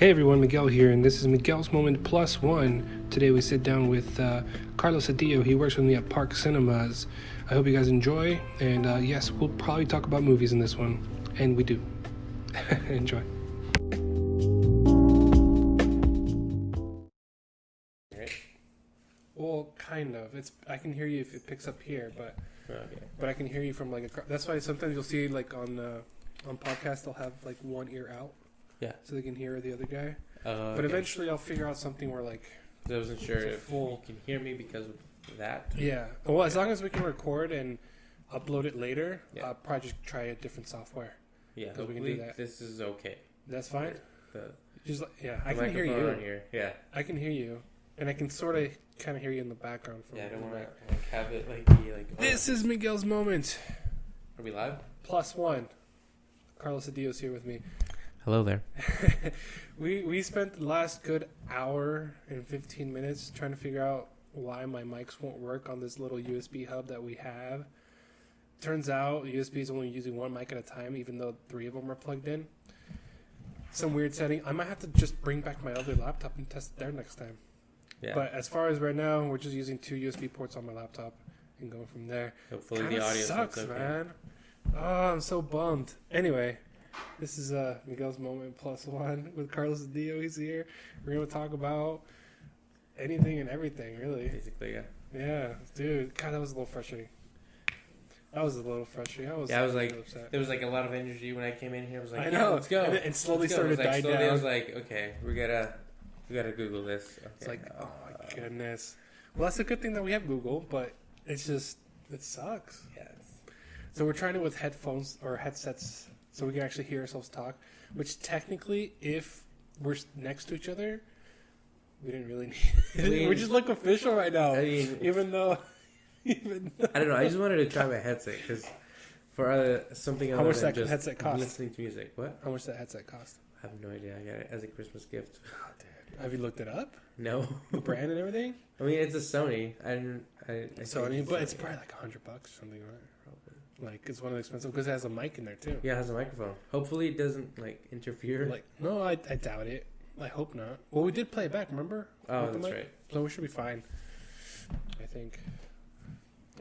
Hey everyone, Miguel here, and this is Miguel's Moment Plus One. Today we sit down with Carlos Cedillo. He works with me at Park Cinemas. I hope you guys enjoy, and yes, we'll probably talk about movies in this one, and we do. Enjoy. Well, kind of. I can hear you if it picks up here, but I can hear you from like that's why sometimes you'll see like on podcasts they'll have like one ear out. Yeah. So they can hear the other guy. But eventually I'll figure out something where like... I wasn't sure if you can hear me because of that. Yeah. Well, as long as we can record and upload it later, Yeah. I'll probably just try a different software. Yeah. We can do that. This is okay. That's fine? The I can hear you. Here. Yeah. I can hear you. And I can sort of kind of hear you in the background. I don't want to have it be like... Oh. This is Miguel's Moment. Are we live? Plus one. Carlos Cedillo's here with me. Hello there. We spent the last good hour and 15 minutes trying to figure out why my mics won't work on this little USB hub that we have. Turns out USB is only using one mic at a time, even though 3 of them are plugged in. Some weird setting. I might have to just bring back my other laptop and test it there next time. Yeah. But as far as right now, we're just using 2 USB ports on my laptop and going from there. Hopefully Kinda the audio sucks, okay. man. Oh, I'm so bummed. Anyway. This is Miguel's Moment Plus One with Carlos Cedillo. He's here. We're going to talk about anything and everything, really. Basically, yeah. Yeah, dude. God, that was a little frustrating. I was like, upset. there was like a lot of energy when I came in here. I was like, I know. Let's go. And it slowly started to die down. I was like, okay, we gotta Google this. Okay. It's like, oh my goodness. Well, that's a good thing that we have Google, but it's just, it sucks. Yes. So we're trying it with headphones or headsets so we can actually hear ourselves talk, which technically, if we're next to each other, we didn't really need it. We just look official right now. I mean, even though... I don't know. I just wanted to try my headset because for something How other much than that just headset cost? listening to music. What? How much that headset cost? I have no idea. I got it as a Christmas gift. Oh, dude. Have you looked it up? No. The brand and everything? I mean, it's a Sony. I Sony, but it's probably like $100 or something, right? Like, it's one of the expensive because it has a mic in there, too. Yeah, it has a microphone. Hopefully it doesn't, like, interfere. Like, no, I doubt it. I hope not. Well, we did play it back, remember? Oh, that's right. So we should be fine, I think.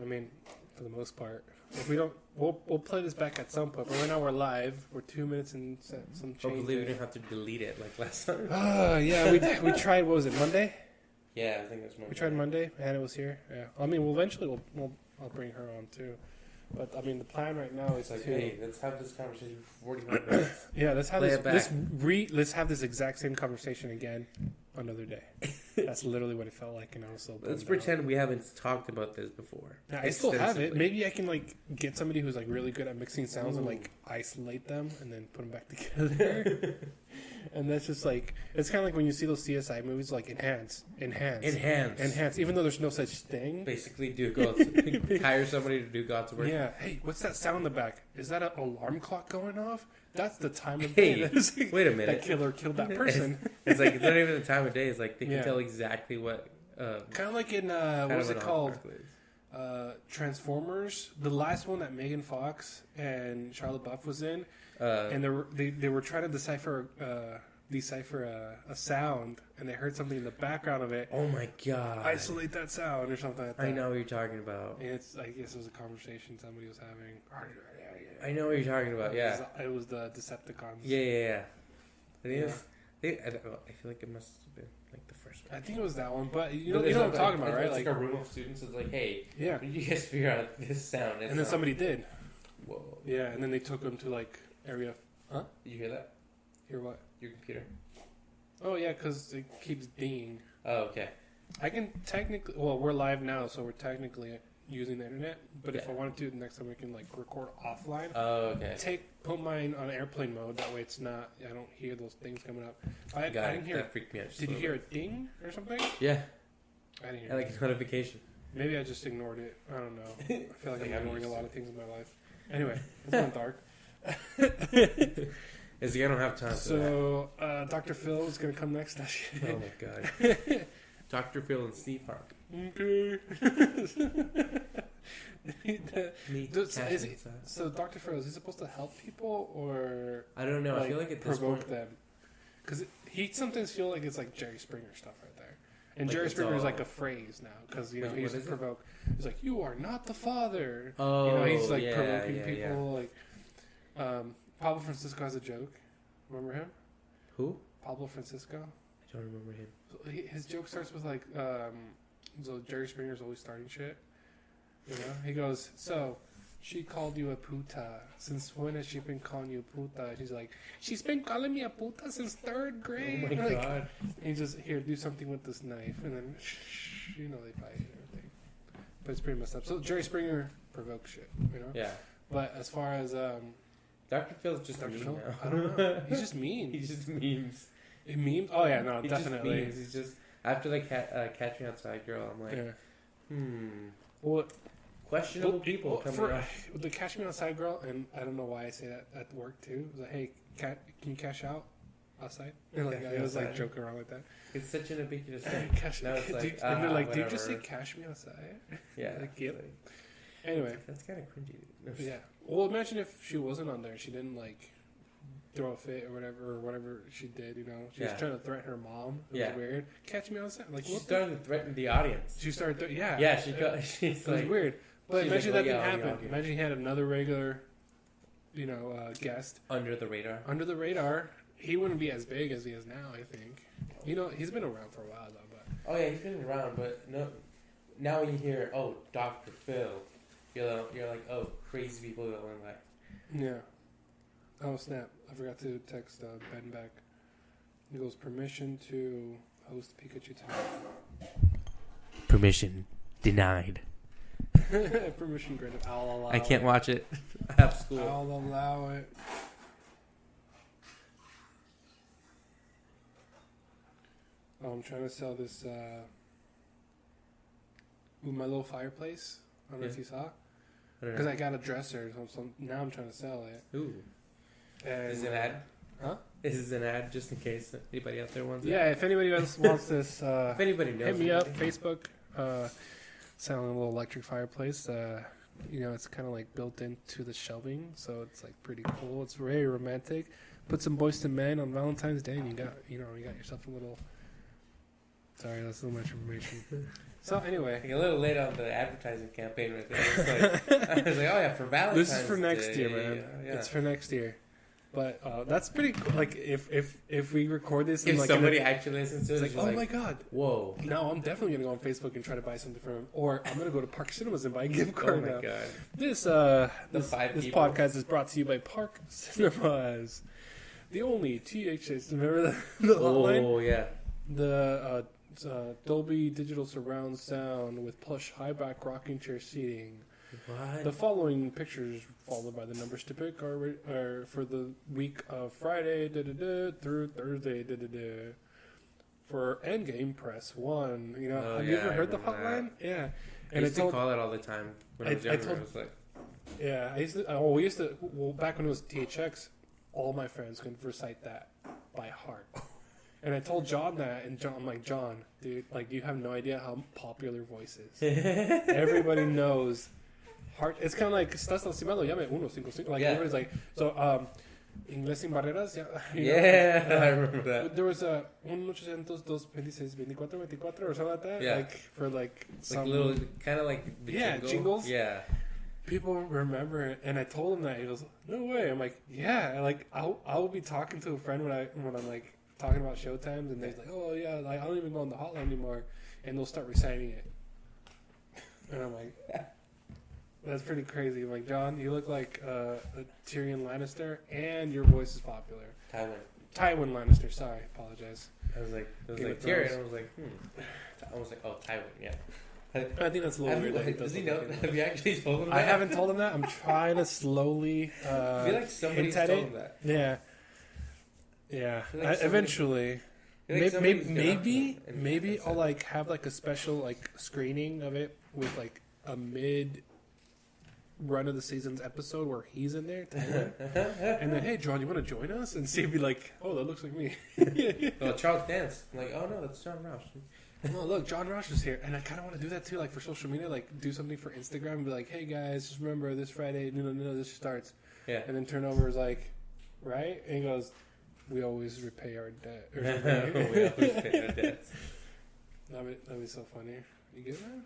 I mean, for the most part. If we don't, we'll play this back at some point. But right now we're live. We're 2 minutes and some change. Hopefully we don't have to delete it like last time. Yeah, we tried, what was it, Monday? Yeah, I think that's Monday. We tried Monday. Hannah was here. Yeah. I mean, eventually I'll bring her on, too. But I mean, the plan right now is like, to... hey, let's have this conversation for 45 minutes. Yeah, let's have let's have this exact same conversation again another day. That's literally what it felt like, and I was so... Let's pretend we haven't talked about this before. Yeah, I still have it. Maybe I can like get somebody who's like really good at mixing sounds and like isolate them and then put them back together. And that's just like, it's kind of like when you see those CSI movies, like enhance. Even though there's no such thing. Basically, hire somebody to do God's work. Yeah. Hey, what's that sound in the back? Is that an alarm clock going off? That's the time of day. Like, wait a minute. That killer killed that person. It's like, it's not even the time of day. It's like they can tell exactly what. Kind of like in what was it called? Transformers, the last one that Megan Fox and Charlotte Buff was in, and they were trying to decipher a sound, and they heard something in the background of it. Oh my god! Isolate that sound or something like that. I know what you're talking about. And I guess it was a conversation somebody was having. I know what you're talking about. Yeah, it was the Decepticons. Yeah. I feel like it must have been like the first one. I think it was that one, but you know what I'm talking about, right? It's like a room of students. It's like, hey, yeah, you guys figure out this sound. And then somebody did. Whoa. Yeah, and then they took them to like area. Huh? Did you hear that? Hear what? Your computer. Oh yeah, because it keeps dinging. Oh, okay. I can technically. Well, we're live now, so we're technically using the internet. But if I wanted to, the next time we can like record offline. Oh, okay. Put mine on airplane mode. That way, it's not. I don't hear those things coming up. I didn't hear. That freaked me out. Did you hear a ding or something? Yeah. I didn't hear. Like a notification. Maybe I just ignored it. I don't know. I feel like I'm ignoring a lot of things in my life. Anyway, it's gone dark. Is I don't have time for that. So, Dr. Phil is going to come next. Oh my god. Dr. Phil and Steve Harp. Okay. So Dr. Phil, is he supposed to help people or I don't know. I feel like at this provoke point them? because he sometimes feel like it's like Jerry Springer stuff right there. And Like Jerry Springer is all- like a phrase now because you know What he's is it? provoke. He's like, "You are not the father." Oh, you know, he's like yeah, provoking yeah, people. Like Pablo Francisco has a joke. Remember him? Who? Pablo Francisco. I don't remember him. So his joke starts with like, so Jerry Springer's always starting shit. You know, he goes, "So she called you a puta. Since when has she been calling you puta?" She's like, "She's been calling me a puta since 3rd grade." Oh my Like, god. and he just, "Here, do something with this knife," and then you know they fight and everything. But it's pretty messed up. So Jerry Springer provokes shit, you know. Yeah. But as far as Dr. Phil's just Dr. mean Phil, now. I don't know. He's just mean. He just memes. It memes. Oh yeah, no, He definitely. Just memes. He's just after like Catch Me Outside Girl. I'm like, Yeah. Well, Well, questionable people coming up. The Cash Me Outside girl, and I don't know why I say that at work too. It was like, "Hey, can you cash out outside?" And like Cash me I was like outside. joking around like that. It's such an ambiguous thing. Cash, Now it's like, and they're like, "Did you just say whatever. cash me outside?" Yeah. Like, yep. Anyway, That's kind of cringy. yeah. Well, imagine if she wasn't on there. She didn't like throw a fit or whatever she did. You know, she was Yeah. trying to threaten her mom. It Yeah. was weird. Catch me outside. Like She what started to threaten the audience. She started. Yeah. Yeah, she's It was like, weird. But she's imagine like, that "Well, didn't yeah, happen. yeah. Imagine he had another regular, guest under the radar. under the radar. He wouldn't be as big as he is now. I think. You know, he's been around for a while though. But Oh yeah, he's been around, but no. Now when you hear, oh, Dr. Phil, you're like, oh, crazy people going like, yeah. Oh snap! I forgot to text Ben back. He goes, "Permission to host Pikachu tonight." permission denied. Permission granted. I'll allow. I can't it. watch it. I have school. I'll allow it. Oh, I'm trying to sell this with my little fireplace. I don't know if Yeah. you saw. I don't Because know. I got a dresser, so now I'm trying to sell it. Ooh. And, Is it an ad? Huh? This is an ad just in case anybody out there wants it. Yeah, if anybody else wants this, If anybody knows, hit me up. anybody. Facebook. Selling a little electric fireplace. You know, it's kind of like built into the shelving, so it's like pretty cool. It's very romantic. Put some Boys to Men on Valentine's Day, and you got yourself a little. Sorry, that's so much information. So anyway, Like a little late on the advertising campaign right there. It's like, I was like, oh yeah, for Valentine's this is for next Day. year, man. Yeah. It's for next year. But that's pretty cool. Like if we record this If and like somebody actually listens to it, it's it's like, just oh my like, god. whoa. Now I'm definitely gonna go on Facebook and try to buy something from him, or I'm gonna go to Park Cinemas and buy a gift Oh card. my now. god. This five this people. podcast is brought to you by Park Cinemas, the only THS. Remember the hotline? Oh yeah. The Dolby Digital Surround Sound with plush high back rocking chair seating. What? The following pictures, followed by the numbers to pick, are for the week of Friday through Thursday. For Endgame, press 1. You know, Oh, have you yeah, ever I heard the remember hotline? Yeah. I And used to call it all the time when I was I younger. told- I was like, yeah, back when it was THX, all my friends could recite that by heart. And I told John that, and I'm like, John, dude, like, you have no idea how popular voice is. Everybody knows. Heart. It's kind of like, estás lastimado, llame 155. Like, Yeah. everybody's like, so, Inglés sin barreras, yeah. You know? yeah, I remember that. There was a 1-800-226-2424 or something like that. Yeah. Like, for like some. Like little, kind of like the Yeah, jingle. jingles. Yeah. People remember it, and I told him that. He goes, "No way!" I'm like, "Yeah." Like, I'll be talking to a friend when I'm like talking about showtimes, and they're like, "Oh yeah," like I don't even go on the hotline anymore, and they'll start reciting it, and I'm like, "That's pretty crazy." I'm like, "John, you look like a Tyrion Lannister, and your voice is popular." Tywin Lannister. Sorry, apologize. I was like, Game of Tyrion. Thrones. I was like, I was like, oh, Tywin, yeah. I think that's a little weird. that he Does he look know? like him. Have you actually told him that? I haven't told him that. I'm trying to slowly. I feel like somebody's hint at told it. him that. Yeah. Yeah. feel like Eventually. I feel like somebody's gone Maybe and maybe said I'll like have like a special like screening of it with like a mid run of the season's episode where he's in there Tyler. And then, hey John, you want to join us? And see, be like, oh, that looks like me. Oh, Charles Dance. I'm like, oh no, that's John Roush. Oh look, John Rosh is here, and I kind of want to do that too, like for social media, like do something for Instagram and be like, hey guys, just remember this Friday, no, this starts, Yeah. and then turnover is like, right, and he goes, We always repay our debt. Or We always pay our debts. That'd be so funny. You good, man?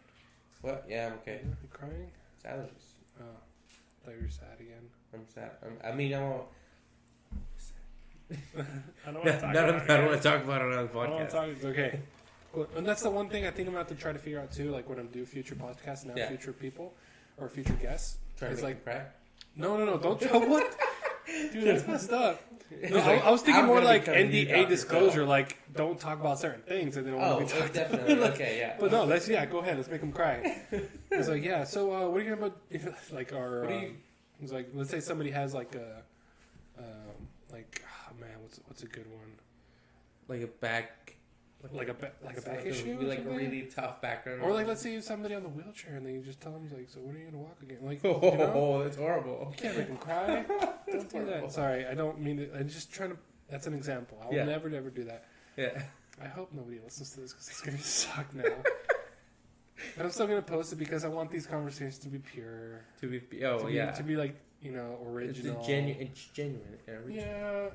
What? Yeah, I'm okay. You crying? It's allergies. Oh, I thought you were sad again. I'm sad. I won't. I don't want to talk I don't want to talk about it on the podcast. I don't want to talk. It's okay. Well, and that's the one thing I think I'm going to have to try to figure out too, like when I'm doing future podcasts and have future people or future guests. Trying to make them cry? No, don't tell what? Dude, that's messed up. No, I was thinking more like NDA disclosure, like don't talk about certain things and they don't want to be talked definitely. about. Okay, yeah. But no, go ahead, let's make them cry. It's like, yeah, so what are you going to about, like our, it's like, let's say somebody has like a, what's a good one? Like a back... Like a back issue? Like a really tough background. Or like, let's say somebody on the wheelchair and then you just tell them, like, so when are you going to walk again? Like, that's horrible. You can't make them cry. Don't do that. Sorry, I don't mean it. I'm just trying to, that's an example. I will never do that. Yeah. I hope nobody listens to this because it's going to suck now. But I'm still going to post it because I want these conversations to be pure. To be like, original. It's genuine. Yeah,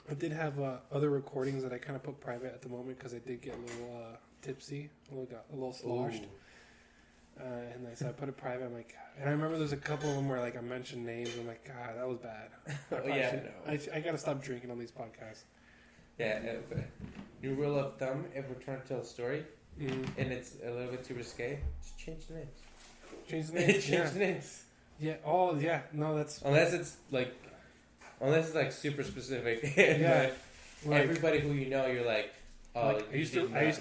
I did have other recordings that I kind of put private at the moment because I did get a little tipsy, a little sloshed. And so I put it private. I'm like, and I remember there's a couple of them where like I mentioned names. I'm like, God, that was bad. I got to stop drinking on these podcasts. Yeah. New rule of thumb: if we're trying to tell a story and it's a little bit too risque, just change the names. Change the names. Change the names. Yeah. Oh, yeah. No, that's unless it's like super specific. Yeah. Like, everybody who you know, you're like, oh.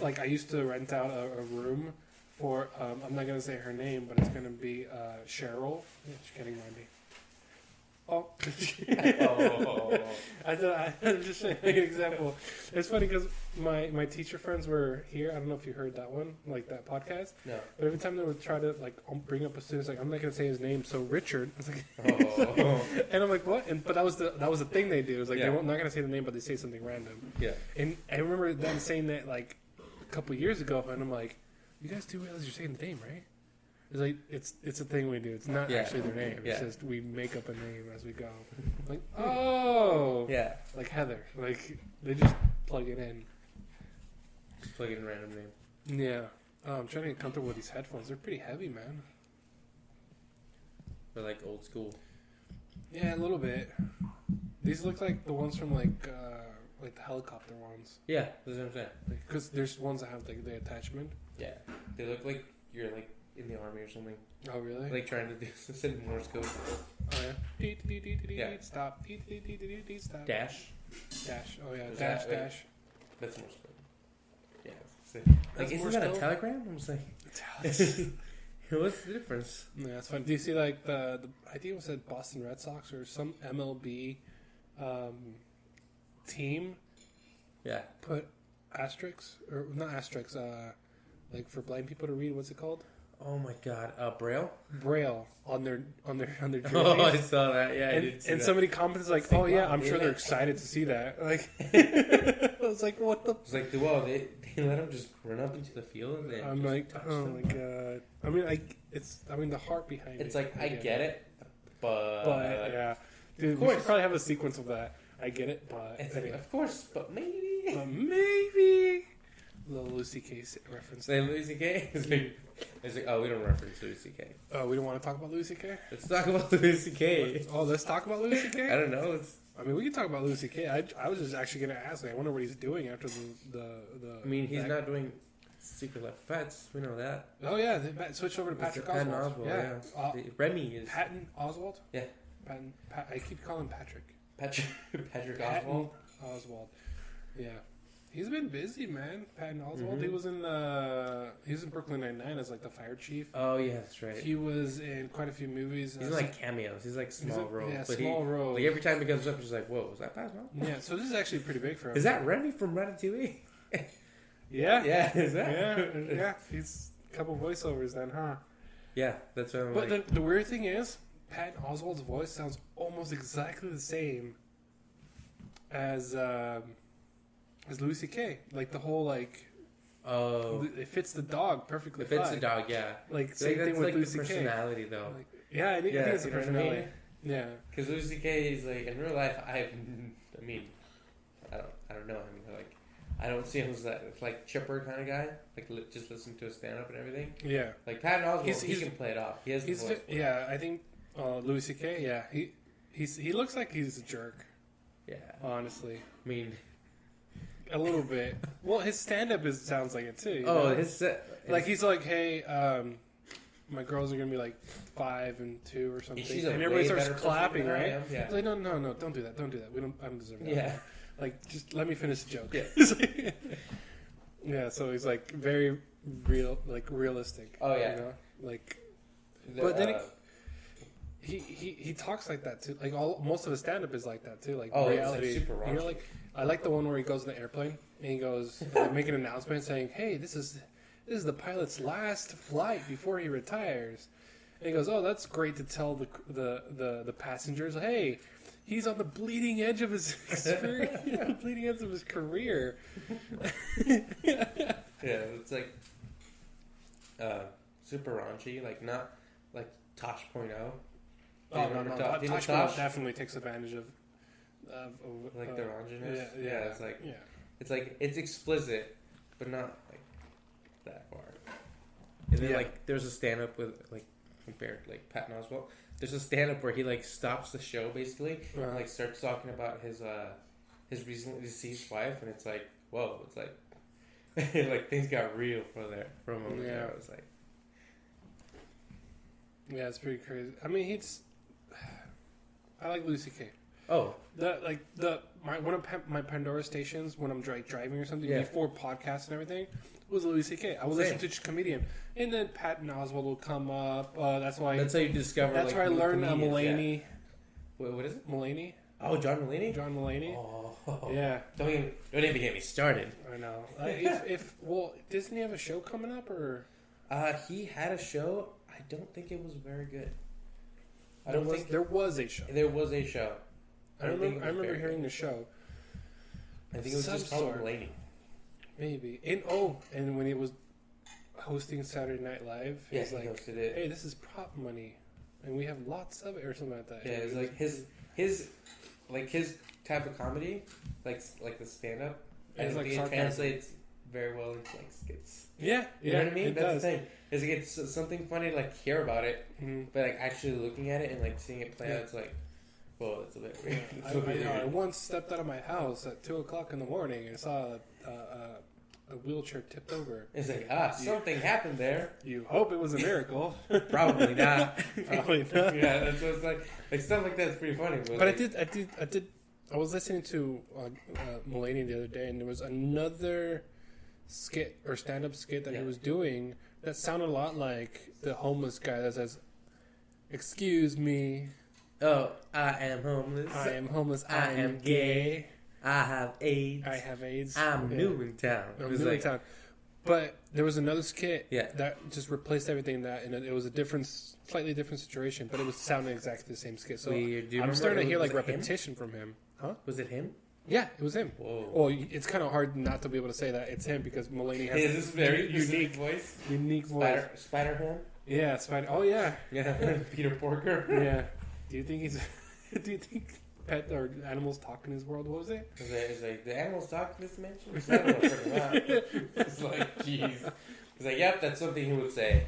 Like, I used to rent out a room for. I'm not gonna say her name, but it's gonna be Cheryl. Yeah, she's getting money. Oh. I'm just saying an example. It's funny because my teacher friends were here. I don't know if you heard that one, like that podcast. No. But every time they would try to like bring up a student, like I'm not gonna say his name. So Richard. I was like, and I'm like, what? But that was the thing they do. It was like they're not gonna say the name, but they say something random. Yeah. And I remember them saying that like a couple years ago, and I'm like, you guys do realize you're saying the name, right? It's like it's a thing we do. It's not actually their name. It's just we make up a name as we go. Like like Heather. Like they just plug it in. Just plug in a random name. Yeah. I'm trying to get comfortable with these headphones. They're pretty heavy, man. They're like old school. Yeah, a little bit. These look like the ones from like the helicopter ones. Yeah, that's what I'm saying. Because there's ones that have like the attachment. Yeah, they look like you're like in the army or something. Oh, really? Like trying to do send Morse code. Oh, yeah. Stop. Stop. Dash. Oh, yeah. Dash. That's Morse code. Yeah. Like, isn't that a telegram? I'm just like... What's the difference? Yeah, that's fun. Do you see, like, the I think it was at Boston Red Sox or some MLB team put asterisks, or not asterisks, like for blind people to read, what's it called? Oh my God, Braille? Braille on their jerseys. Oh, I saw that. Yeah, I did see and that. somebody commented like, "Oh yeah, I'm sure they're excited to see that." Like, I was like, "What the?" It's like, wow, they let them just run up into the field. And I'm like, oh my God. I mean, the heart behind it. It's like I get it, but yeah, dude, we should probably have a sequence of that. I get it, but anyway. Of course, but maybe. Little Lucy K reference. Say Lucy K. It's like, oh, we don't reference Lucy K. Oh, we don't want to talk about Lucy K? Let's talk about Lucy K. Oh, let's talk about Lucy K? I don't know. I mean, we can talk about Lucy K. I was just actually going to ask. I wonder what he's doing after the I mean, he's not doing Secret Life of Pets. We know that. Oh, yeah. They switched over to Patrick Oswald. Patton Oswald, yeah. Remy is... Patton Oswald? Yeah. I keep calling him Patrick. Patrick Oswald? Oswald. Yeah. He's been busy, man. Patton Oswalt. Mm-hmm. He was in Brooklyn Nine-Nine as like the fire chief. Oh yeah, that's right. He was in quite a few movies. He's in like cameos. He's like small roles. Yeah, small roles. Like every time he comes up, he's like, "Whoa, is that Patton?" Yeah. So this is actually pretty big for him. Is that Remy from Ratatouille? Yeah. Yeah. Is that? Yeah. He's a couple voiceovers then, huh? Yeah, that's what I'm like. But the weird thing is, Patton Oswalt's voice sounds almost exactly the same as Lucy K. Like the whole like, it fits the dog perfectly. It fits the dog, yeah. Like same thing with like Lucy the personality, though. Like, I think it's a personality. Yeah. Because Louis C.K. is like in real life. I mean, I don't know him. Like, I don't see him as that like chipper kind of guy. Like just listen to his stand up and everything. Yeah. Like Patton Oswalt, he can play it off. He has the voice. Yeah, I think Louis C.K. Yeah, he looks like he's a jerk. Yeah. Honestly, I mean, a little bit. Well, his stand up sounds like it too. You oh, know? Like he's like, hey, my girls are gonna be like 5 and 2 or something, and everybody starts clapping, right? Yeah. It's like, no, don't do that. I don't deserve that. Yeah. Like, just let me finish the joke. Yeah. Yeah. So he's like very realistic. Oh yeah. You know? Like, but then he talks like that too. Like most of his stand up is like that too. Like reality. It's like super raunchy. You know, like I like the one where he goes in the airplane and he goes make an announcement saying, "Hey, this is the pilot's last flight before he retires." And he goes, "Oh, that's great to tell the passengers. Hey, he's on the bleeding edge of his experience, bleeding edge of his career." Yeah, it's like super raunchy, like not like Tosh.0. Oh no, Tosh definitely takes advantage of like the raunchiness. Yeah, it's like it's explicit, but not like that far. And then like there's a stand up with like compared like Patton Oswalt. There's a stand up where he like stops the show basically and like starts talking about his recently deceased wife, and it's like whoa, it's like like things got real for a moment there. I was like, yeah, it's pretty crazy. I mean, I like Louis C.K. Oh, one of my Pandora stations when I'm driving or something before podcasts and everything was Louis C.K. I would listen to each comedian, and then Patton Oswalt will come up. That's how you discover. That's where I learned Mulaney. Yeah. What is it? Mulaney. Oh, John Mulaney. John Mulaney. Oh, yeah. Don't even get me started. I know. Doesn't he have a show coming up or? He had a show. I don't think it was very good. There was a show. There was a show. I remember hearing the show. I think it was just called Mulaney. Maybe. And when he was hosting Saturday Night Live, he was like, hosted it. "Hey, this is prop money, and we have lots of it," or something like that. Yeah, it's like his type of comedy, like the stand up. And like it translates very well into like skits. Yeah, you know what I mean. That's the thing. Is like it's something funny to like hear about it, but like actually looking at it and like seeing it play out, it's like, whoa, that's a bit weird. I once stepped out of my house at 2:00 in the morning and saw a wheelchair tipped over. It's like something happened there. You hope it was a miracle. Probably not. Probably not. Yeah, that's what's like stuff like that's pretty funny. But like, I was listening to Mulaney the other day, and there was another skit or stand-up skit that he was doing that sounded a lot like the homeless guy that says, "Excuse me. Oh, I am homeless. I am homeless. I am gay. I have AIDS. I have AIDS. I'm new in town." I'm new in town. But there was another skit that just replaced everything and it was a slightly different situation, but it was sounding exactly the same skit. So I'm starting to hear like repetition from him. Huh? Was it him? Yeah, it was him. Whoa. Well, it's kind of hard not to be able to say that it's him because Mulaney has this very unique voice. Unique voice. Spider-Man? Yeah, Spider. Oh, yeah. Yeah. Peter Porker. Yeah. Do you think pet or animals talk in his world? What was it? It's like, the animals talk in this dimension? I don't know what it's like, jeez. He's like, yep, that's something he would say.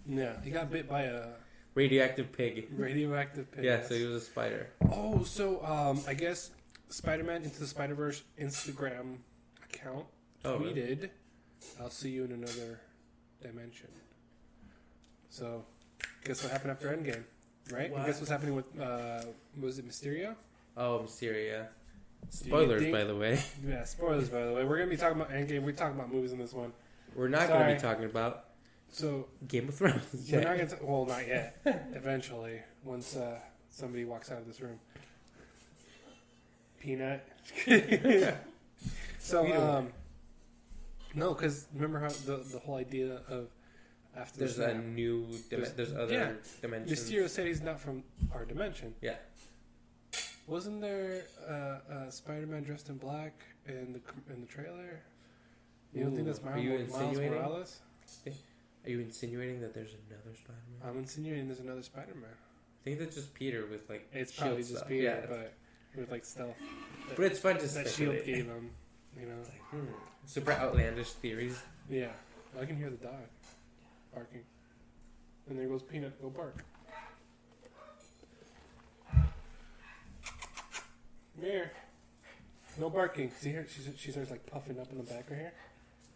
Yeah, he got bit by a radioactive pig. Radioactive pig. Yeah, so he was a spider. Oh, so I guess Spider-Man Into the Spider-Verse Instagram account tweeted, "I'll see you in another dimension." So, guess what happened after Endgame, right? What? Guess what's happening with was it Mysterio? Oh, Mysterio. Spoilers, by the way. Yeah, spoilers, by the way. We're gonna be talking about Endgame. We're talking about movies in this one. We're not gonna be talking about Game of Thrones. We're not gonna not yet. Eventually, once somebody walks out of this room. Peanut. So, no, because remember how the whole idea of after there's a new there's other dimensions. Mysterio said he's not from our dimension. Yeah. Wasn't there Spider-Man dressed in black in the trailer? You don't think that's Miles Morales? Are you insinuating that there's another Spider-Man? I'm insinuating there's another Spider-Man. think that's just Peter with like. It's shield probably just stuff. Peter, Yeah. but with like stealth. But it's fun just That to shield speculate. gave him, you know. It's like, super outlandish theories. Yeah, I can hear the dog barking, and there goes Peanut. Go bark. Here. No barking. See her? She starts like puffing up in the back right here,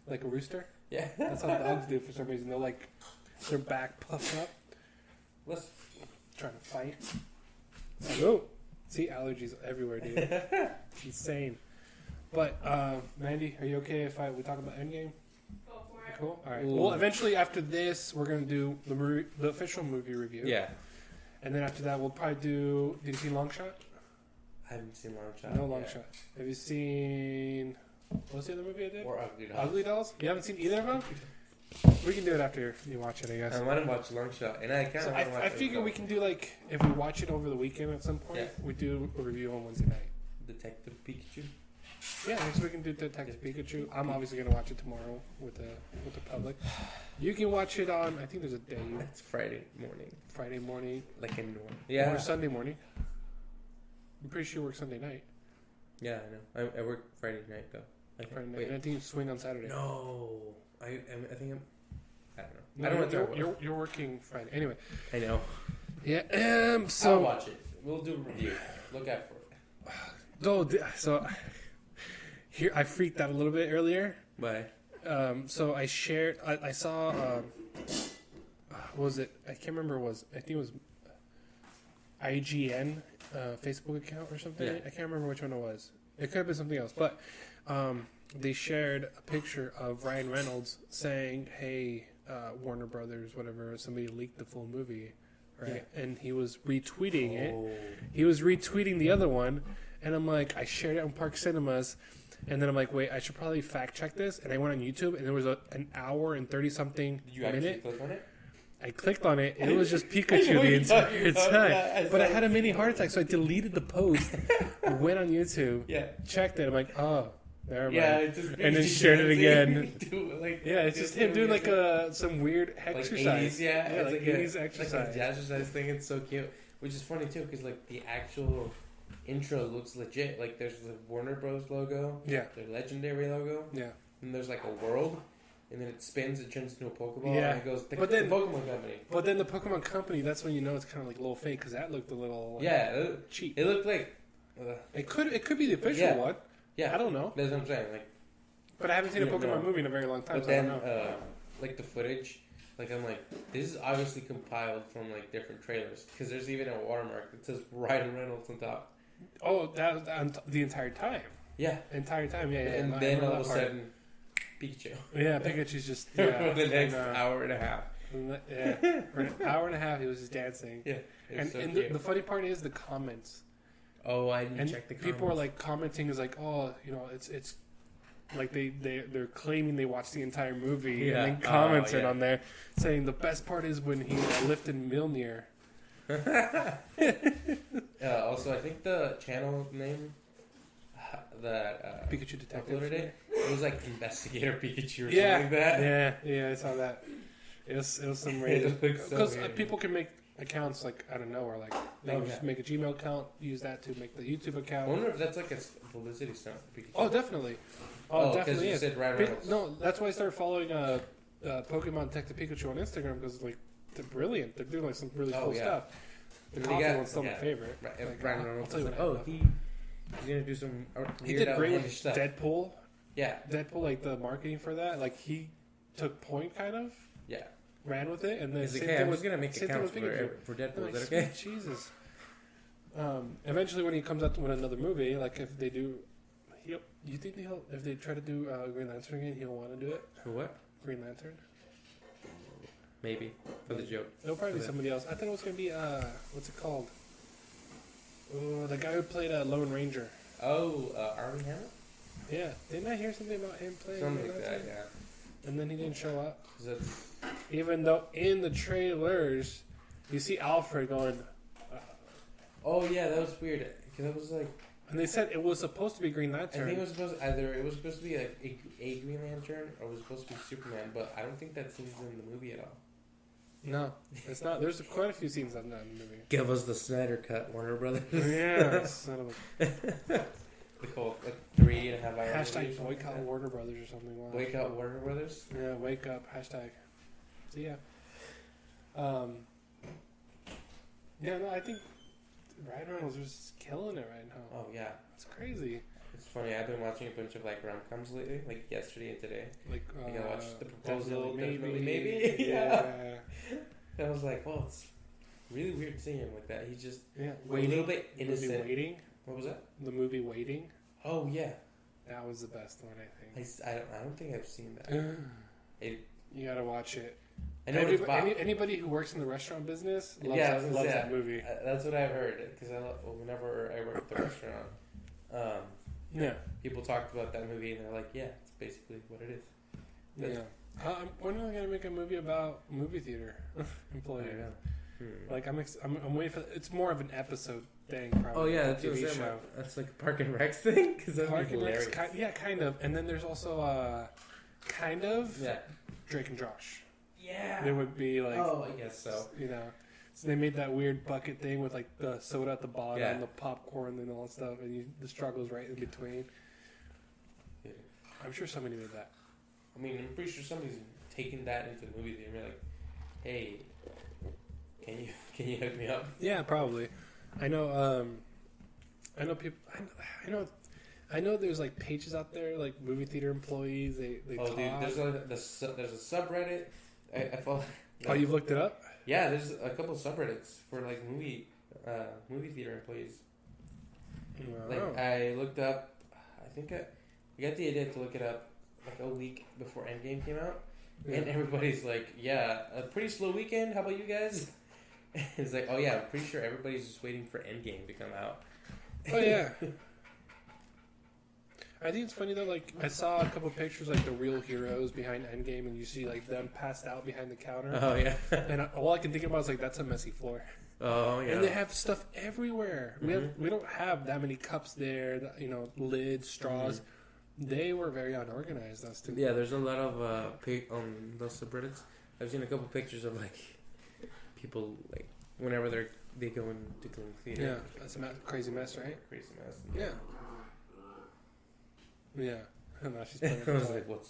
like a rooster. Yeah. That's how dogs do for some reason. They'll like their back puffed up, Let's. trying to fight. Like, oh, see allergies everywhere, dude. It's insane. But Mandy, are you okay if we talk about Endgame? Go for it. Cool. All right. Ooh. Well, eventually after this, we're gonna do the official movie review. Yeah. And then after that, we'll probably do. Did you see Long Shot? I haven't seen Long Shot. No Long yet. Shot. Have you seen? What's the other movie I did? Or Ugly Dolls. Ugly Dolls. You haven't seen either of them? We can do it after you watch it, I guess. I want to watch Long Shot, and I kind So of. I figure we can do like if we watch it over the weekend at some point, Yeah. we do a review on Wednesday night. Detective Pikachu. Yeah, next we can do Detective Pikachu. I'm obviously gonna watch it tomorrow with the public. You can watch it on. I think there's a day. It's Friday morning, Friday morning like in normal. Yeah. or Sunday morning. I'm pretty sure you work Sunday night. Yeah, I know. I work Friday night though. I think. Friday night. Wait. And I think you swing on Saturday. No, I think I'm. I don't know. No, I don't want to talk about you're working Friday. Anyway. it. I know. Yeah. I'll So. watch it. We'll do a review. Look out for it. So here I freaked out a little bit earlier. Bye. So I shared. I saw. What was it? I can't remember. I think it was IGN Facebook account or something. Yeah. I can't remember which one it was. It could have been something else. But they shared a picture of Ryan Reynolds saying, "Hey, Warner Brothers, whatever. Somebody leaked the full movie." Right, and he was retweeting it. He was retweeting the other one, and I'm like, I shared it on Park Cinemas, and then I'm like, wait, I should probably fact check this. And I went on YouTube, and there was an hour and 30 something Did you actually minute. click on it? I clicked on it, and it was just Pikachu the entire time. But I had a mini heart attack, so I deleted the post, went on YouTube, Yeah. checked it. I'm like, oh, never mind. Yeah. It's just And then Pikachu shared it dancing. again. Like, Yeah, it's just him doing like some weird like exercise. 80s, yeah. Like It's 80s like exercise. a jazzercise thing. It's so cute. Which is funny too, because like the actual intro looks legit. Like there's the Warner Bros. Logo, Yeah, the Legendary logo, yeah. and there's like a world, and then it spins, it turns into a Pokeball, Yeah. and it goes. But then- the Pokemon Company. But then the Pokemon Company, that's when you know it's kind of like a little fake, because that looked a little Yeah, cheap. it looked like. It could be the official Yeah. one. Yeah, I don't know. that's what I'm saying. Like, But I haven't seen a Yeah, Pokemon no. movie in a very long time, but so I then don't know. like the footage, like I'm like, this is obviously compiled from like different trailers, because there's even a watermark that says Ryan Reynolds on top. Oh, that the entire time. Yeah, Entire time, yeah. and I then know all that of a part. sudden, Pikachu. Yeah, Pikachu's just For the next and, hour and a half. Yeah, for an hour and a half, he was just dancing. Yeah, And, so and cute. the funny part is the comments. Oh, I didn't And check the comments. people are like commenting is like, oh, you know, it's like they're claiming they watched the entire movie Yeah. and then commenting yeah. on there saying the best part is when he lifted Mjolnir. Also, I think the channel name that Pikachu Detective. uploaded it was like Investigator Pikachu or Yeah, something like that. yeah, I saw that. It was some It random looks so because random. people can make accounts like I don't know, or like they can just make a Gmail account, use that to make the YouTube I account. wonder if that's like a publicity stunt for Pikachu. Oh, definitely. Oh, Oh, definitely you is. said Ryan Pi- Reynolds. no, that's why I started following Pokemon Detective Pikachu on Instagram because like they're brilliant. They're doing like some really Oh, cool yeah. stuff. The They coffee got- one's still my yeah. favorite. Right, Like, Ryan I'll Reynolds tell you was like, what I oh, love. he's gonna do some He weird did great outlandish with stuff. Deadpool. Yeah, Deadpool, like the marketing for that, like he took point kind of, yeah. ran with it, and then He's like, same hey, thing I'm with just gonna make same thing accounts with Pikachu. for I'm Deadpool. like, Is that okay? sweet Jesus. Eventually, when he comes out with another movie, like if they do, you think if they try to do Green Lantern again, he'll want to do it? For what? Green Lantern. Maybe for the joke. It'll probably be somebody else. I thought it was gonna be what's it called? Oh, the guy who played Lone Ranger. Oh, Armie Hammer? Yeah, didn't I hear something about him playing? Something Green like that. Lantern? Yeah. And then he didn't show up. 'Cause that's Even though in the trailers, you see Alfred going, Oh yeah, that was weird. Cause it was like and they said it was supposed to be Green I Lantern. think it was supposed it was supposed to be like a, Green Lantern or it was supposed to be Superman, but I don't think that seems in the movie at all. No, it's not. There's quite a few scenes I've not in the movie. Give us the Snyder cut, Warner Brothers. Yeah, son of a... The whole 3.5 hour. Hashtag boycott Warner Brothers or something. Wow. Boycott Warner Brothers. Yeah, wake up. Hashtag. So yeah. Yeah, no, I think Ryan Reynolds is just killing it right now. Oh yeah, it's crazy. It's funny. I've been watching a bunch of like rom-coms lately, like yesterday and today. Like I watched The Proposal, maybe. Yeah. And I was like, well, it's really weird seeing him like that. He's just a little bit innocent. The movie Waiting. What was that? The movie Waiting. Oh yeah, that was the best one, I think. I don't think I've seen that. You gotta watch it. I know it's about. Anybody who works in the restaurant business loves that movie. That's what I've heard. Because whenever I work at the restaurant, people talked about that movie and they're like, yeah, it's basically what it is. When are they gonna make a movie about movie theater employees? Like I'm waiting for. It's more of an episode thing, probably. Oh yeah, that's TV show. That's like a Park and Rec thing. Because that's Park and hilarious. Rec, kind of. And then there's also Drake and Josh. Yeah. There would be like. Oh, I guess so. You know, so they made that weird bucket thing with like the soda at the bottom, and the popcorn, and all that stuff, and the struggles right in between. Yeah. I'm sure somebody made that. I mean, I'm pretty sure somebody's taken that into the movie theater. Like, hey, can you hook me up? Yeah, probably. I know people. I know. There's like pages out there, like movie theater employees. They talk. Dude, there's a subreddit. I follow. Oh, you've looked it up? Yeah, there's a couple of subreddits for like movie theater employees. Wow. Like I looked up. I think I got the idea to look it up like a week before Endgame came out, and everybody's like, "Yeah, a pretty slow weekend. How about you guys?" It's like, "Oh yeah, I'm pretty sure everybody's just waiting for Endgame to come out." Oh yeah. I think it's funny though. Like I saw a couple pictures, like the real heroes behind Endgame, and you see like them passed out behind the counter. Oh yeah. And all I can think about is like that's a messy floor. Oh yeah. And they have stuff everywhere. We don't have that many cups there. Lids, straws. They were very unorganized. That's too. Yeah, there's a lot of on those subreddits. I've seen a couple pictures of like people like whenever they go into the theater. Yeah, that's a crazy mess, right? Crazy mess. Yeah. Yeah. And now she's I was like, what's...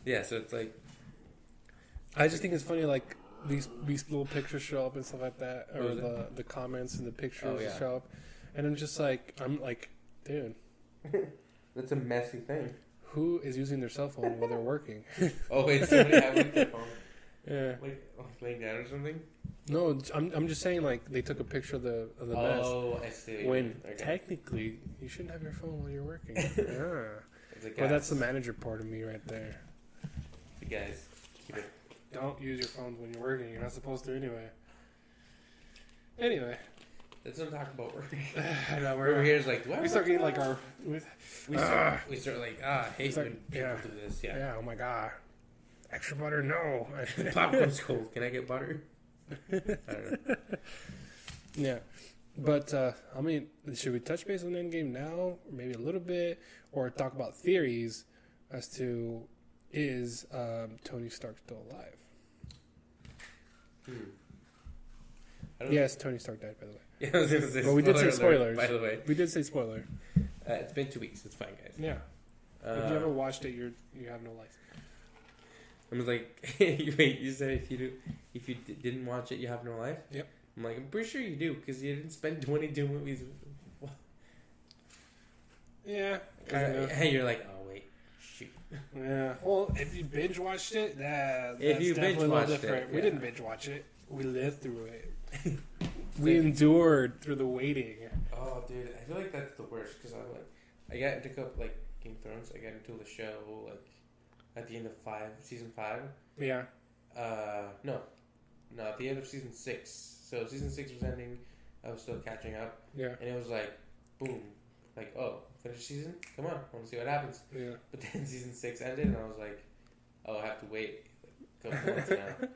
Yeah, so it's like... I just think it's funny, like, these little pictures show up and stuff like that, or the comments and the pictures show up, and I'm just like, dude. That's a messy thing. Who is using their cell phone while they're working? Oh, wait, somebody having their phone? Yeah. Like, laying down or something? No, I'm just saying, like, they took a picture of the mess. Oh, I see. When technically, you shouldn't have your phone while you're working. Yeah. Well, that's the manager part of me right there. The guys, keep it. Don't use your phones when you're working. You're not supposed to anyway. Anyway. Let's not talk about work. I know, we're here is like, we start getting like our... We start like, hate when people do this. Yeah. Yeah, oh my God. Extra butter, no. Popcorn's cold. Can I get butter? I don't know. Yeah. But, I mean, should we touch base on Endgame now? Or maybe a little bit? Or talk about theories as to, is Tony Stark still alive? Yes, Tony Stark died, by the way. Yeah, I was going to say but we did say spoilers. By the way. We did say spoiler. It's been 2 weeks. It's fine, guys. Yeah. If you ever watched it, you have no life. I was like, wait, you said if you didn't watch it, you have no life? Yep. I'm like, I'm pretty sure you do, because you didn't spend 22 movies. Yeah, kind of. And you're like, oh, wait, shoot. Yeah. Well, if you binge watched it, that's if you definitely binge a watched little different. it, yeah. We didn't binge watch it. We lived through it. We endured through the waiting. Oh, dude, I feel like that's the worst, because I got into like Game of Thrones. I got into the show like at the end of season 5. Yeah. No, at the end of season 6. So season 6 was ending. I was still catching up. Yeah. And it was like, boom, like, oh, finish season? Come on, I want to see what happens. Yeah. But then season 6 ended, and I was like, oh, I have to wait a couple months now.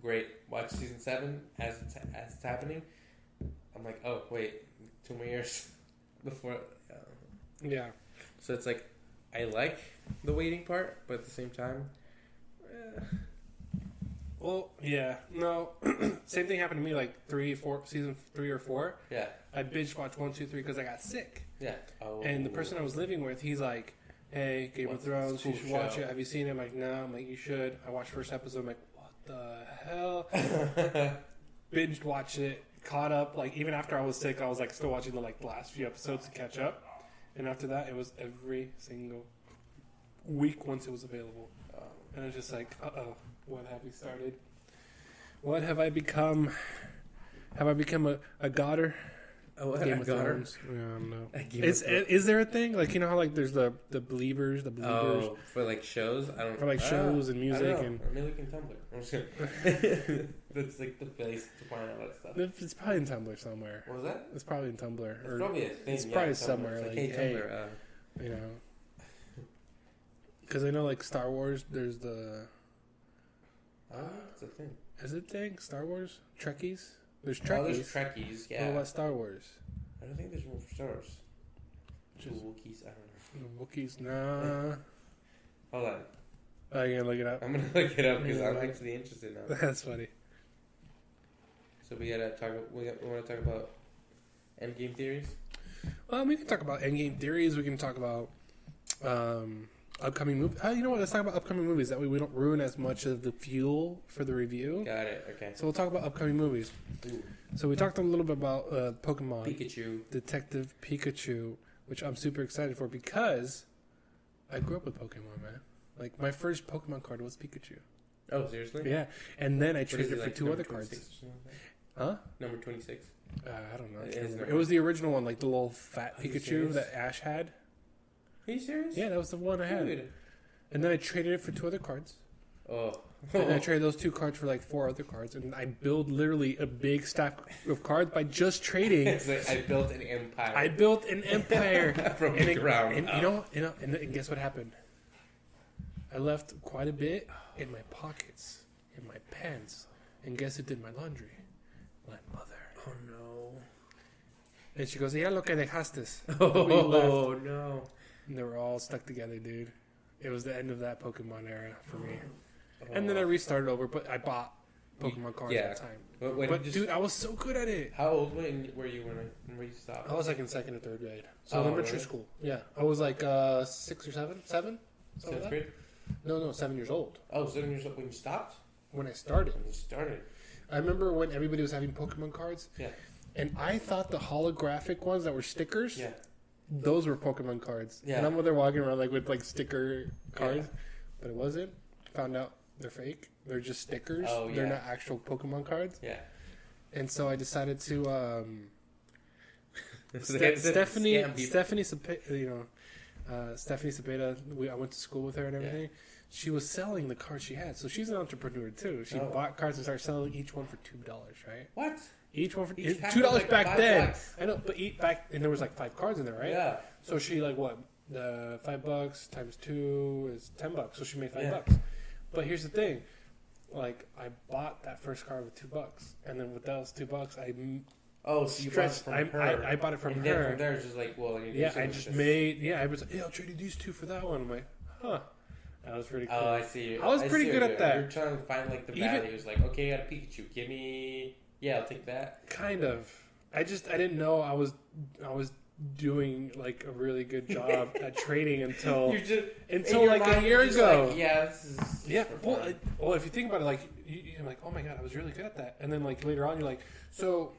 Great. Watch season 7 as it's happening. I'm like, oh, wait, 2 more years before. Yeah. So it's like, I like the waiting part, but at the same time, Well, yeah, no. Same thing happened to me like season 3 or 4. Yeah. I binge watched 1, 2, 3 because I got sick. Yeah. Oh. And the person I was living with, he's like, "Hey, Game of Thrones, you should watch it. Have you seen it?" I'm like, "No." I'm like, "You should." I watched first episode. I'm like, "What the hell?" Binged watched it, caught up. Like even after I was sick, I was like still watching the last few episodes to catch up. And after that, it was every single week once it was available. And I was just like, "Uh-oh, what have we started? What have I become? Have I become a godder?" Oh, Game of Thrones. Yeah, I don't know. Is there a thing like how like there's the believers, Oh, for like shows? I don't. For like shows and music and. Maybe like in Tumblr. I'm just kidding. That's like the place to find all that stuff. It's probably in Tumblr somewhere. What was that? It's probably in Tumblr. It's probably a thing. It's probably somewhere. It's like hey, Tumblr. You know. Because I know like Star Wars, there's the. It's a thing. Is it a thing? Star Wars? Trekkies? There's Trekkies. Trekkies. Oh, there's Trekkies, yeah. What about Star Wars? I don't think there's one for Star Wars. Just Wookiees, I don't know. Wookiees? Nah. Hold on. Oh, you're going to look it up? I'm going to look it up because I'm actually interested now. That's funny. So we want to talk about endgame theories? Well, we can talk about endgame theories. We can talk about upcoming movies. You know what? Let's talk about upcoming movies. That way we don't ruin as much of the fuel for the review. Got it. Okay. So we'll talk about upcoming movies. Ooh. So we talked a little bit about Pokemon. Pikachu. Detective Pikachu, which I'm super excited for because I grew up with Pokemon, man. Like, my first Pokemon card was Pikachu. Oh, seriously? Yeah. And then I traded it for 2 other cards. Huh? Number 26? I don't know. It was the original one, like the little fat Pikachu that Ash had. Are you serious? Yeah, that was the one I had. Dude. And then I traded it for 2 other cards. Oh. And then I traded those 2 cards for like 4 other cards. And I built literally a big stack of cards by just trading. It's like I built an empire. I built an empire. From the ground and up. And guess what happened? I left quite a bit in my pockets, in my pants. And guess who did my laundry? My mother. Oh, no. And she goes, "Mira lo que dejaste." Oh, no. And they were all stuck together, dude. It was the end of that Pokemon era for me. And then I restarted over, but I bought Pokemon cards at the time. But dude, I was so good at it. How old were you when you stopped? I was like in 2nd or 3rd grade. So elementary school. Yeah. I was like 6 or 7? 7? 7th grade? No, 7 years old. Oh, 7 years old when you stopped? When I started. When you started. I remember when everybody was having Pokemon cards. Yeah. And I thought the holographic ones that were stickers. Yeah. Those were Pokemon cards. Yeah. And I'm there walking around like with like sticker cards. Yeah. But it wasn't. Found out they're fake. They're just stickers. Oh, yeah. They're not actual Pokemon cards. Yeah. And so I decided to Stephanie Cepeda, I went to school with her and everything. Yeah. She was selling the cards she had. So she's an entrepreneur too. She bought cards and started selling each one for $2, right? What? Each one for $2 back then. I know, but and there was like 5 cards in there, right? Yeah. So she like what? The $5 times 2 is $10. So she made $5. But here's the thing, like I bought that first card with $2, and then with those $2, so you bought it from her. I bought it from her. And then from there, it's just like, well, I need to I was like, I traded these 2 for that one. I'm like, huh. That was pretty cool. Oh, I see. I was pretty good at that. You're trying to find like the value. It was like, okay, I got a Pikachu. Give me, I'll take that. Kind of. I didn't know I was doing like a really good job at trading until like a year ago. Like, this is well, if you think about it, like you're like, oh my god, I was really good at that. And then like later on, you're like, so.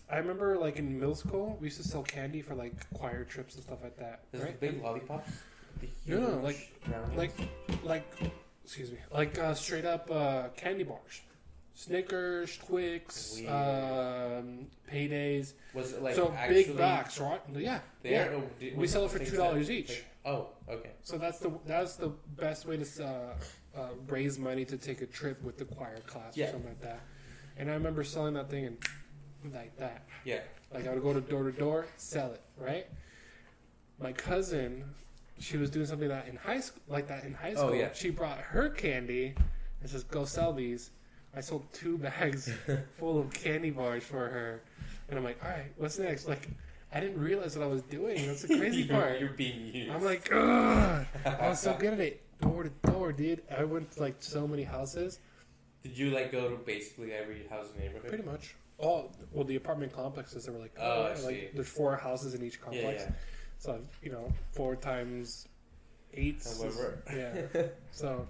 I remember like in middle school, we used to sell candy for like choir trips and stuff like that. Right? The big lollipops. No, excuse me, like straight up candy bars. Snickers, Twix, Paydays. Was it like so actually big box, right? Yeah, we sell it for $2 each. Oh, okay. So that's the best way to raise money to take a trip with the choir class or something like that. And I remember selling that thing and like that. Yeah. Like I would go door to door, sell it, right? My cousin, she was doing something in high school. Oh, yeah. She brought her candy and says, "Go sell these." I sold 2 bags full of candy bars for her. And I'm like, all right, what's next? Like, I didn't realize what I was doing. That's the crazy part. You're being used. I'm like, ugh. I was so good at it. Door to door, dude. I went to like so many houses. Did you like go to basically every house in the neighborhood? Pretty much. Oh, well, the apartment complexes, they were like, I yeah, see. like there's 4 houses in each complex. Yeah. So, 4 times 8. However. Yeah. So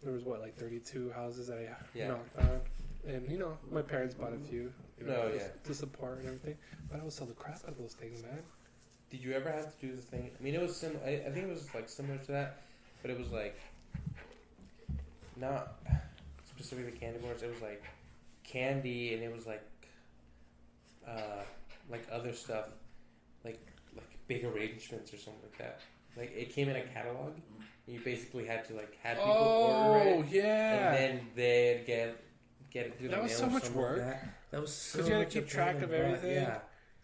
there was like 32 houses that I knocked on. And, my parents bought a few, to support and everything. But I would sell the crap out of those things, man. Did you ever have to do the thing? I mean, it was I think it was like similar to that, but it was like not specifically candy bars. It was like candy, and it was like other stuff, like big arrangements or something like that. Like it came in a catalog. And you basically had to have people order it. Oh yeah, and then they'd get it through the mail. That was so much work. That was so because you had to keep track of everything. Yeah.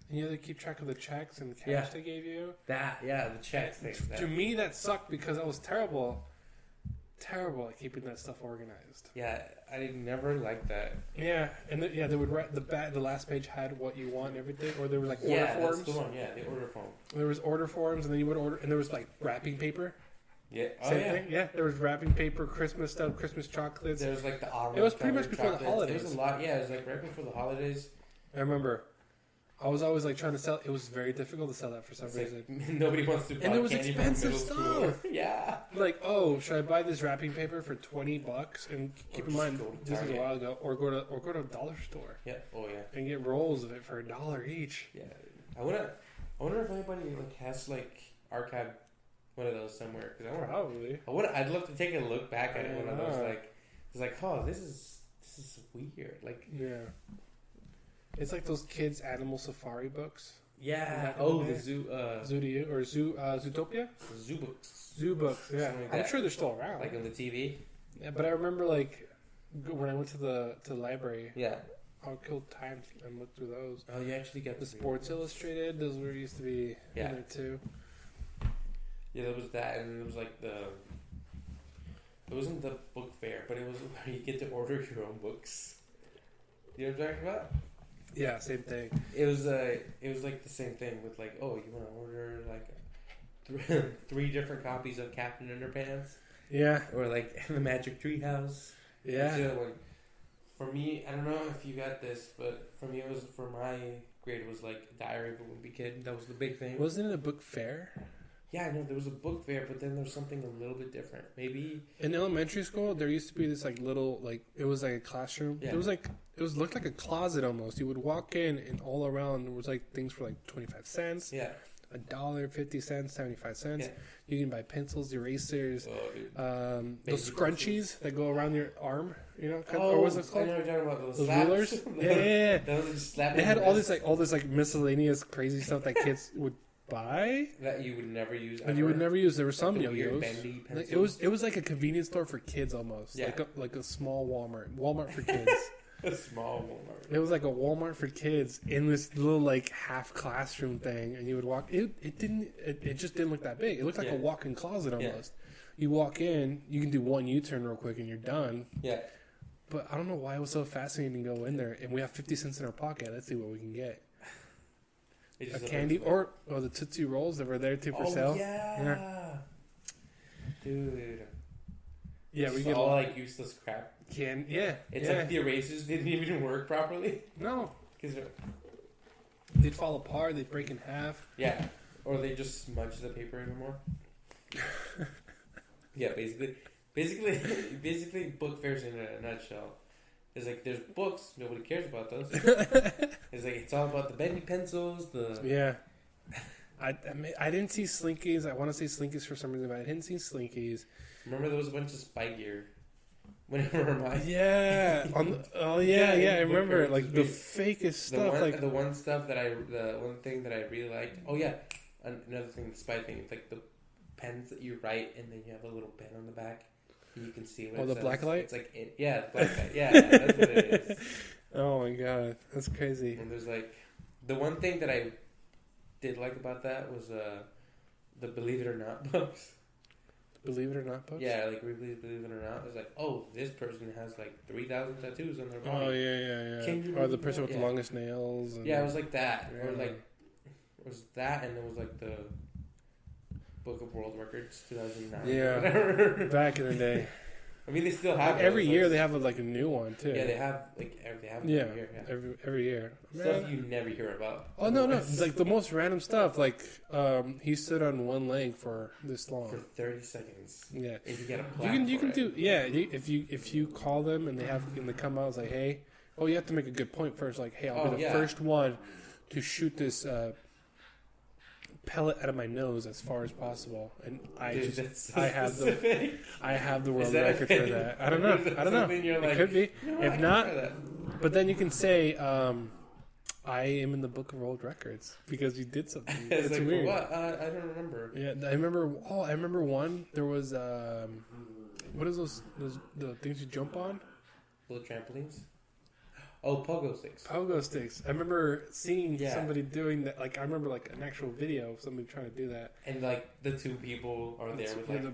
And you had to keep track of the checks and the cash they gave you. The checks. To me, that sucked because I was terrible at keeping that stuff organized. Yeah, I never liked that. Yeah, and they would write the last page had what you want and everything, or there was order forms. That's the one. Yeah, the order form. There was order forms, and then you would order, and there was wrapping paper. Yeah. Same thing. Yeah, there was wrapping paper, Christmas stuff, Christmas chocolates. There was the orange. It was pretty much before the holidays. There was a lot. Yeah, it was right before the holidays. I remember. I was always trying to sell. It was very difficult to sell that for some reason. Nobody wants to buy and it was candy expensive stuff. Yeah. Should I buy this wrapping paper for $20? And keep in mind, this was a while ago. Or go to a dollar store. Yeah. Oh yeah. And get rolls of it for $1 each. Yeah. I wonder if anybody has archived one of those somewhere. Cause probably. I'd love to take a look back at it when I was oh, this is weird. Yeah. It's like those kids' animal safari books. Yeah. Oh, the zoo. Zootopia or Zootopia? Zoo books. Zoo books. Yeah. I'm sure they're still around. On the TV. Yeah, but I remember when I went to the library. Yeah. I would kill time and look through those. Oh, you actually got the Sports Illustrated. Those were used to be in there too. Yeah, there was that, and it was it wasn't the book fair, but it was where you get to order your own books. You know what I'm talking about? Yeah, same thing. It was the same thing with you want to order 3 different copies of Captain Underpants. Yeah. Or the Magic Tree House. Yeah. So, for me, I don't know if you got this, but for me for my grade it was Diary of a Wimpy Kid. That was the big thing. Wasn't it a book fair? Yeah, I know there was a book fair, but then there was something a little bit different. Maybe in elementary school there used to be this little it was a classroom. Yeah. It looked like a closet almost. You would walk in and all around there was things for 25 cents. Yeah. $1, 50 cents, 75 cents. Yeah. You can buy pencils, erasers, those scrunchies that go around your arm. Or what's it called? I know what you're talking about. Those rulers. Yeah. They had all this miscellaneous crazy stuff that kids would buy that you would never use. And you would never use. There were some yo-yos. Bendy pencils. It was like a convenience store for kids almost. Yeah. Like a small Walmart for kids. A small Walmart. It was like a Walmart for kids in this little half classroom thing, and you would walk. It just didn't look that big. It looked like a walk-in closet almost. Yeah. You walk in, you can do one U-turn real quick, and you're done. Yeah. But I don't know why it was so fascinating to go in there, and we have 50 cents in our pocket. Let's see what we can get. A candy or the Tootsie Rolls that were there too for sale. Yeah. Dude. Yeah, we get all useless crap. It's the erasers didn't even work properly. No, because they'd fall apart. They'd break in half. Yeah, or they just smudge the paper even more. Yeah, basically, book fairs in a nutshell. It's there's books, nobody cares about those. It's all about the bendy pencils. I didn't see Slinkies. I want to say Slinkies for some reason, but I didn't see Slinkies. Remember there was a bunch of spy gear. Whenever yeah. I remember the fakest stuff. The one thing that I really liked. Oh yeah, another thing, the spy thing. It's the pens that you write, and then you have a little pen on the back. You can see what it says. Black light? It's black light. Yeah, that's what it is. Oh my god, that's crazy. And there's the one thing that I did like about that was the Believe It or Not books. Believe It or Not books? Yeah, really Believe It or Not. It was oh, this person has 3,000 tattoos on their body. Oh yeah. Or the person with the longest nails. And it was that. Yeah. Or it was that, and it was the Book of World Records 2009. Yeah, back in the day. I mean, they still have like every year they have a new one too. Yeah, they have every year. Yeah. Every year. Stuff you never hear about. Oh no, it's like the most random stuff. Like he stood on one leg for this long for 30 seconds. Yeah, if you get a plaque you can do if you call them and they come out, it's like, hey, you have to make a good point first. Like, hey, I'll be the first one to shoot this pellet out of my nose as far as possible, and I have the world record for that. I don't know. It could be. If not, but then you can say, I am in the book of world records because you did something. It's like, weird. What? I don't remember. Yeah, I remember one. There was what is those the things you jump on? Little trampolines. Oh, pogo sticks. Pogo sticks. I remember seeing somebody doing that. Like, I remember like an actual video of somebody trying to do that. And like the two people are there with like the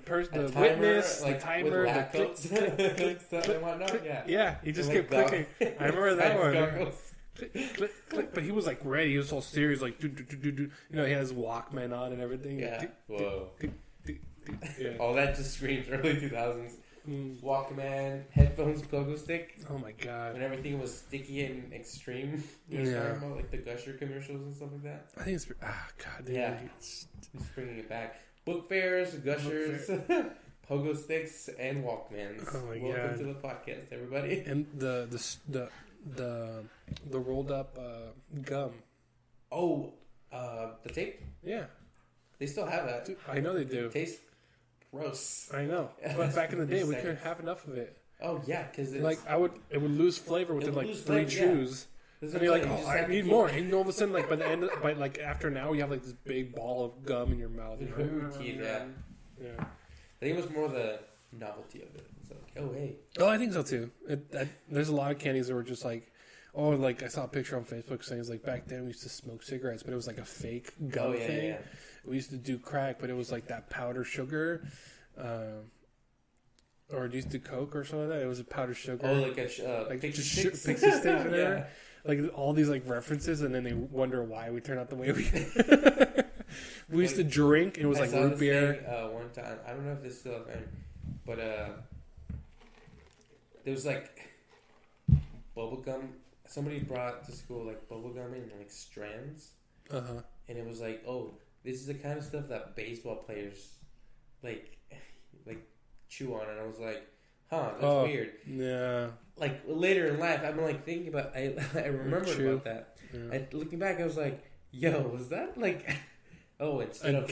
witness, like, the timer, the click, and whatnot. Yeah, he just kept clicking. I remember that one. Click, click. But he was like ready. He was all serious, like do. You know, he had his Walkman on and everything. Yeah. Whoa. Yeah. All that just screams early 2000s. Walkman, headphones, pogo stick. Oh my god! When everything was sticky and extreme. You know, talking about like the Gusher commercials and stuff like that. I think it's god. Yeah, it's bringing it back. Book fairs, Gushers, pogo sticks, and Walkmans. Oh my god! Welcome to the podcast, everybody. And the rolled up gum. Oh, the tape. Yeah, they still have that. Dude, I know they do. It tastes gross. I know, but back in the day, we couldn't have enough of it. Oh yeah, because like it would lose flavor within like 3 chews. Yeah. And you're like, I need more. And all of a sudden, like by after an hour, you have like this big ball of gum in your mouth. Yeah. I think it was more the novelty of it. It's like, oh hey. Oh, I think so too. There's a lot of candies that were just like, like I saw a picture on Facebook saying it's like back then we used to smoke cigarettes, but it was like a fake gum thing. Yeah. We used to do crack, but it was like that powder sugar, or used to Coke or something like that. It was a powder sugar. Oh, like a pixie sticks, or whatever. Like all these like references, and then they wonder why we turned out the way we. We used to drink, and it was like root beer. One time, I don't know if it's still a thing, but there was like bubble gum. Somebody brought to school like bubble gum in like strands, and it was like, this is the kind of stuff that baseball players like chew on, and I was like, that's weird. Yeah. Like later in life, I've been like thinking about. I remember about that. Yeah. And looking back, I was like, was that like? Instead of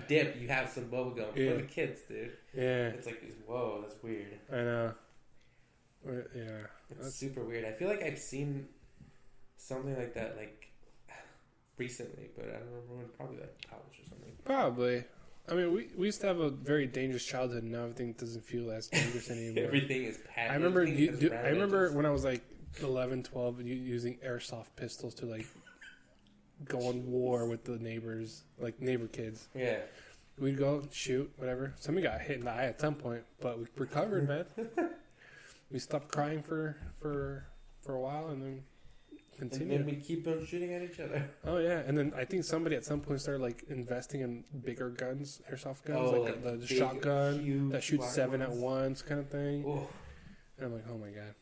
dip, you have some bubble gum for the kids, dude. Yeah. It's like, whoa, that's weird. I know. Yeah. It's super weird. I feel like I've seen something like that like recently, but I don't remember. Probably like college or something. Probably. I mean, we used to have a very dangerous childhood, and now everything doesn't feel as dangerous anymore. Everything is packed. I remember when I was like 11, 12, using airsoft pistols to like go on war with the neighbors, like neighbor kids. Yeah. We'd go shoot, whatever. Somebody got hit in the eye at some point, but we recovered, man. We stopped crying for a while, and then continued. And then we keep on shooting at each other. Oh yeah, and then I think somebody at some point started like investing in bigger guns, airsoft guns, like the shotgun that shoots 7 at once, kind of thing. Oh. And I'm like, oh my god.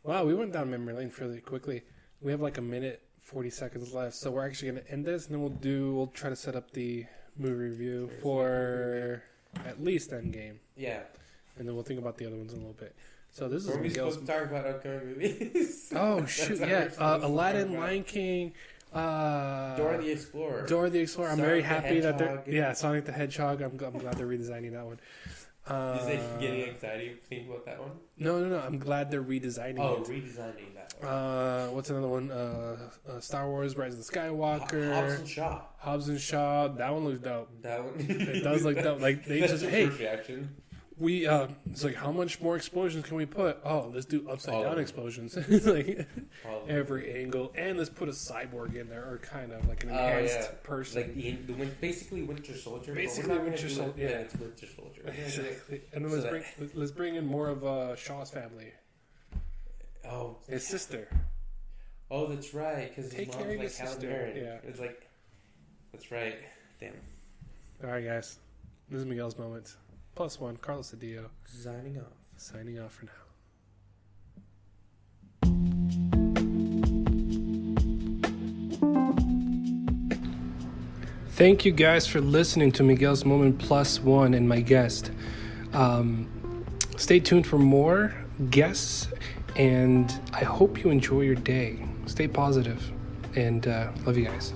Wow, we went down memory lane fairly quickly. We have like a minute 40 seconds left, so we're actually going to end this, and then we'll try to set up the movie review for at least Endgame. Yeah. And then we'll think about the other ones in a little bit. So this is Miguel's. Supposed to talk about upcoming movies. Oh shoot! Yeah, Aladdin, Lion King, Dora the Explorer. Dora the Explorer. I'm very happy that they're Sonic the Hedgehog. I'm glad they're redesigning that one. Is it getting anxiety thinking about that one? No. I'm glad they're redesigning it. Oh, redesigning that one. What's another one? Star Wars: Rise of the Skywalker. Hobbs and Shaw. That one looks dope. That one. It does look dope. Like they just reaction. It's like, how much more explosions can we put? Oh, let's do upside down explosions. It's like every angle, and let's put a cyborg in there, or kind of like an enhanced person, like basically Winter Soldier. Basically Winter Soldier. Yeah, it's Winter Soldier. Exactly. And then let's bring in more of Shaw's family. Oh, his sister. Oh, that's right. Because his mom's like sister. Yeah, it's like that's right. Damn. All right, guys. This is Miguel's moment. +1, Carlos Cedillo. Signing off for now. Thank you guys for listening to Miguel's Moment +1 and my guest. Stay tuned for more guests, and I hope you enjoy your day. Stay positive, and love you guys.